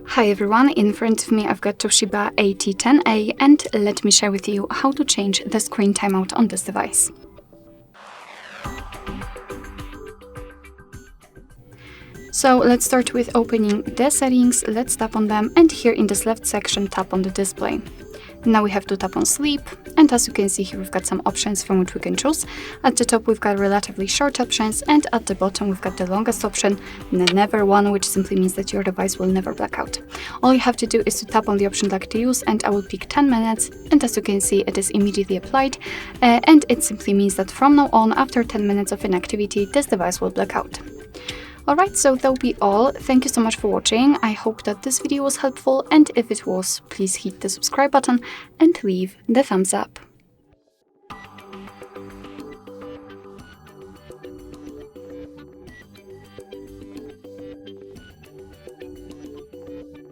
Hi everyone, in front of me I've got TOSHIBA AT10 A, and let me share with you how to change the screen timeout on this device. So let's start with opening the settings. Let's tap on them, and here in this left section tap on the display. Now we have to tap on sleep, and as you can see here we've got some options from which we can choose. At the top we've got relatively short options, and at the bottom we've got the longest option, the never one, which simply means that your device will never black out. All you have to do is to tap on the option like to use, and I will pick 10 minutes, and as you can see it is immediately applied, and it simply means that from now on, after 10 minutes of inactivity, this device will black out. Alright, so that'll be all. Thank you so much for watching. I hope that this video was helpful, and if it was, please hit the subscribe button and leave the thumbs up.